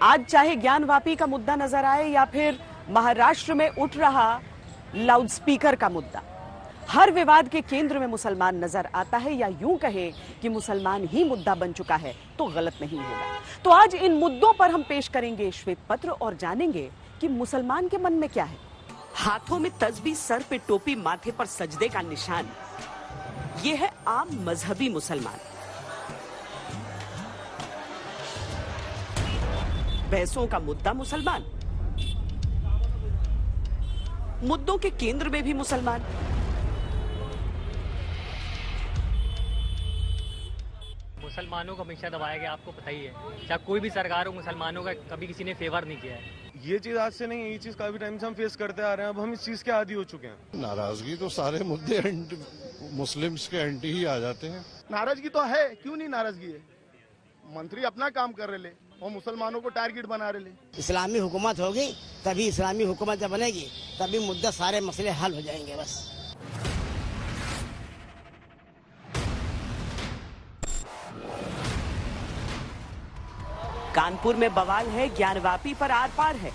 आज चाहे ज्ञानवापी का मुद्दा नजर आए या फिर महाराष्ट्र में उठ रहा लाउडस्पीकर का मुद्दा, हर विवाद के केंद्र में मुसलमान नजर आता है, या यूं कहे कि मुसलमान ही मुद्दा बन चुका है तो गलत नहीं होगा। तो आज इन मुद्दों पर हम पेश करेंगे श्वेत पत्र और जानेंगे कि मुसलमान के मन में क्या है। हाथों में तस्बीह, सर पे टोपी, माथे पर सजदे का निशान, ये है आम मजहबी मुसलमान। बहसों का मुद्दा मुसलमान, मुद्दों के केंद्र में भी मुसलमान। मुसलमानों को हमेशा दबाया गया, आपको पता ही है। चाहे कोई भी सरकार हो, मुसलमानों का कभी किसी ने फेवर नहीं किया है। ये चीज आज से नहीं है, ये चीज काफी टाइम से हम फेस करते आ रहे हैं। अब हम इस चीज के आदी हो चुके हैं। नाराजगी तो सारे मुद्दे मुस्लिम्स के एंटी ही आ जाते हैं। नाराजगी तो है, क्यों नहीं नाराजगी है। मंत्री अपना काम कर रहे और मुसलमानों को टारगेट बना रहे। इस्लामी हुकूमत होगी तभी, इस्लामी हुकूमत जब बनेगी तभी मुद्दा सारे मसले हल हो जाएंगे। बस कानपुर में बवाल है, ज्ञानवापी पर आर पार है।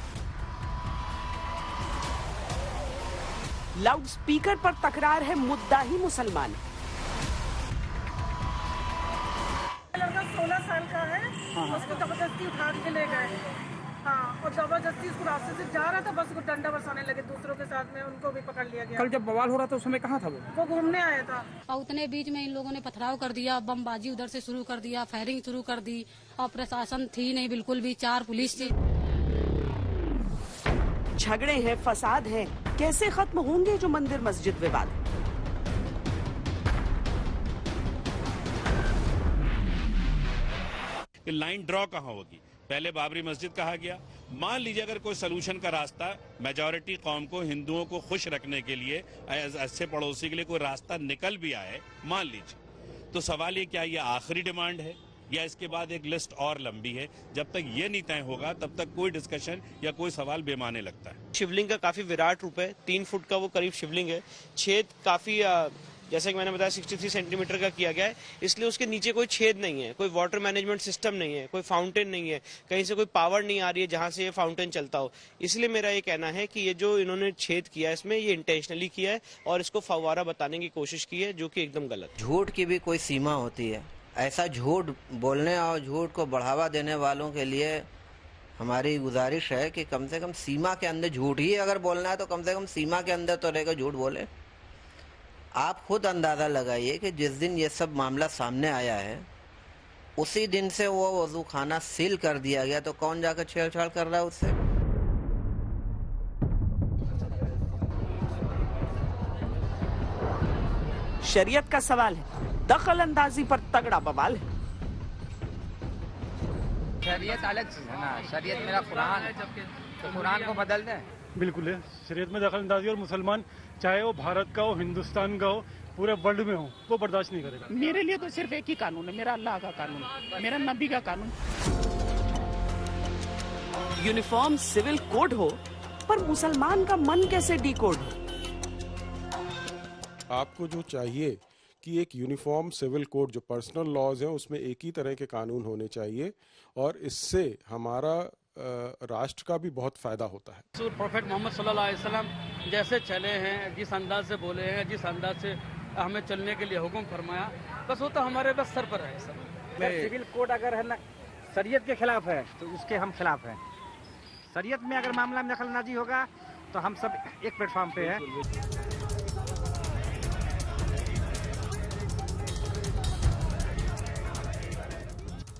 लाउडस्पीकर पर तकरार है, मुद्दा ही मुसलमान। लड़का 16 साल का है, उसको जबरदस्ती उठा के ले गए। हाँ, और जबरदस्ती उसको रास्ते से जा रहा था, बस उसको डंडा बरसाने लगे दूसरों के साथ में, उनको भी पकड़ लिया गया। कल जब बवाल हो रहा था उस समय कहाँ था वो घूमने आया था। और उतने बीच में इन लोगों ने पथराव कर दिया, बमबाजी उधर से शुरू कर दिया, फायरिंग शुरू कर दी, और प्रशासन थी नहीं बिल्कुल भी, 4 पुलिस थी। झगड़े हैं, फसाद है, कैसे खत्म होंगे जो मंदिर मस्जिद विवाद? लाइन ड्रॉ कहाँ होगी? पहले बाबरी मस्जिद कहा गया। मान लीजिए अगर कोई सलूशन का रास्ता मेजॉरिटी कौम को, हिंदुओं को खुश रखने के लिए, अच्छे पड़ोसी के लिए कोई रास्ता निकल भी आए, मान लीजिए, तो सवाल ये क्या ये आखिरी डिमांड है या इसके बाद एक लिस्ट और लंबी है? जब तक ये नहीं तय होगा तब तक कोई डिस्कशन या कोई सवाल बेमाने लगता है। शिवलिंग का काफी विराट रूप है, 3 फुट का वो करीब शिवलिंग है। छेद काफी जैसे कि मैंने बताया 63 सेंटीमीटर का किया गया है, इसलिए उसके नीचे कोई छेद नहीं है, कोई वाटर मैनेजमेंट सिस्टम नहीं है, कोई फाउंटेन नहीं है, कहीं से कोई पावर नहीं आ रही है जहां से ये फाउंटेन चलता हो। इसलिए मेरा ये कहना है कि ये जो इन्होंने छेद किया है इसमें ये इंटेंशनली किया है और इसको फव्वारा बताने की कोशिश की है, जो कि एकदम गलत। झूठ की भी कोई सीमा होती है। ऐसा झूठ बोलने और झूठ को बढ़ावा देने वालों के लिए हमारी गुजारिश है कि कम से कम सीमा के अंदर झूठ ही अगर बोलना है तो कम से कम सीमा के अंदर तो रहकर झूठ बोले। आप खुद अंदाज़ा लगाइए कि जिस दिन ये सब मामला सामने आया है उसी दिन से वो वजू खाना सील कर दिया गया, तो कौन जाकर छेड़छाड़ कर रहा है उससे? शरीयत का सवाल है, दखल अंदाजी पर तगड़ा बवाल है। शरीयत अलग चीज है ना, शरीयत मेरा कुरान है, तो कुरान को बदल दें। बिल्कुल है, शरीयत में दखल अंदाजी और मुसलमान चाहे वो भारत का हो, हिंदुस्तान का हो, पूरे वर्ल्ड में हो, वो बर्दाश्त नहीं करेगा। मेरे लिए तो सिर्फ एक ही कानून है, मेरा अल्लाह का कानून, मेरा नबी का कानून। यूनिफॉर्म सिविल कोड हो पर मुसलमान का मन कैसे डिकोड हो? आपको जो चाहिए कि एक यूनिफॉर्म सिविल कोड, जो पर्सनल लॉज हैं उसमें एक ही तरह के कानून होने चाहिए, और इससे हमारा राष्ट्र का भी बहुत फायदा होता है। प्रोफेट मोहम्मद सल्लल्लाहु अलैहि वसल्लम जैसे चले हैं, जिस अंदाज से बोले हैं, जिस अंदाज से हमें चलने के लिए हुक्म फरमाया, बस वो तो हमारे बस सर पर है। सिविल कोड अगर है ना शरीयत के खिलाफ है तो उसके हम खिलाफ हैं। शरीयत में अगर मामला में दखलंदाजी होगा तो हम सब एक प्लेटफॉर्म पे हैं।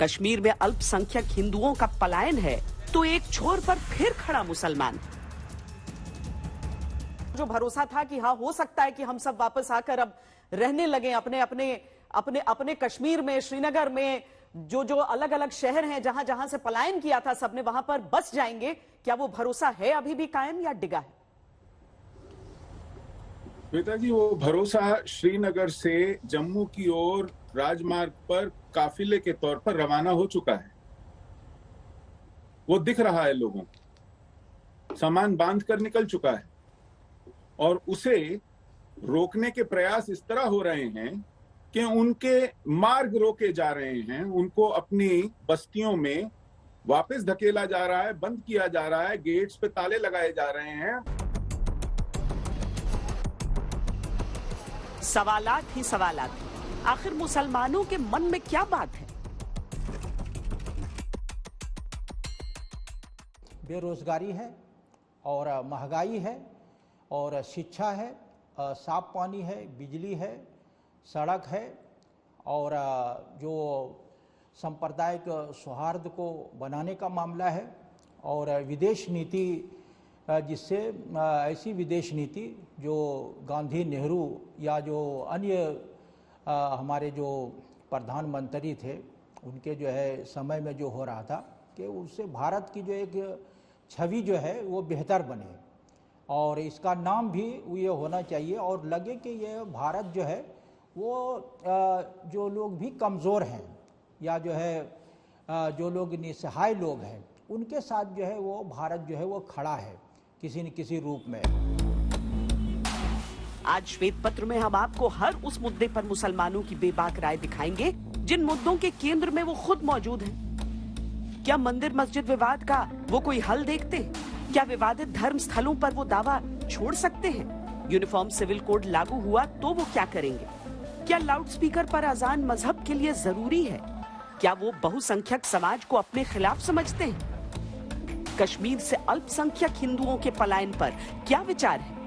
कश्मीर में अल्पसंख्यक हिंदुओं का पलायन है तो एक छोर पर फिर खड़ा मुसलमान। जो भरोसा था कि हाँ हो सकता है कि हम सब वापस आकर अब रहने लगे अपने अपने अपने अपने कश्मीर में, श्रीनगर में, जो जो अलग अलग शहर हैं जहां जहां से पलायन किया था सबने, वहां पर बस जाएंगे, क्या वो भरोसा है अभी भी कायम या डिगा है? बेटा जी, वो भरोसा श्रीनगर से जम्मू की ओर राजमार्ग पर काफिले के तौर पर रवाना हो चुका है। वो दिख रहा है लोगों को, सामान बांध कर निकल चुका है और उसे रोकने के प्रयास इस तरह हो रहे हैं कि उनके मार्ग रोके जा रहे हैं, उनको अपनी बस्तियों में वापस धकेला जा रहा है, बंद किया जा रहा है, गेट्स पे ताले लगाए जा रहे हैं। सवालात ही सवालात। आखिर मुसलमानों के मन में क्या बात है? बेरोजगारी है और महंगाई है और शिक्षा है, साफ पानी है, बिजली है, सड़क है और जो सांप्रदायिक सौहार्द को बनाने का मामला है और विदेश नीति, जिससे ऐसी विदेश नीति जो गांधी, नेहरू या जो अन्य हमारे जो प्रधानमंत्री थे उनके जो है समय में जो हो रहा था कि उससे भारत की जो एक छवि जो है वो बेहतर बने और इसका नाम भी ये होना चाहिए और लगे कि ये भारत जो है वो जो लोग भी कमज़ोर हैं या जो है जो लोग निसहाय लोग हैं उनके साथ जो है वो भारत जो है वो खड़ा है किसी न किसी रूप में। आज श्वेत पत्र में हम आपको हर उस मुद्दे पर मुसलमानों की बेबाक राय दिखाएंगे जिन मुद्दों के केंद्र में वो खुद मौजूद हैं। क्या मंदिर मस्जिद विवाद का वो कोई हल देखते हैं? क्या विवादित धर्म स्थलों पर वो दावा छोड़ सकते हैं? यूनिफॉर्म सिविल कोड लागू हुआ तो वो क्या करेंगे? क्या लाउडस्पीकर पर अजान मजहब के लिए जरूरी है? क्या वो बहुसंख्यक समाज को अपने खिलाफ समझते हैं? कश्मीर से अल्पसंख्यक हिंदुओं के पलायन पर क्या विचार है?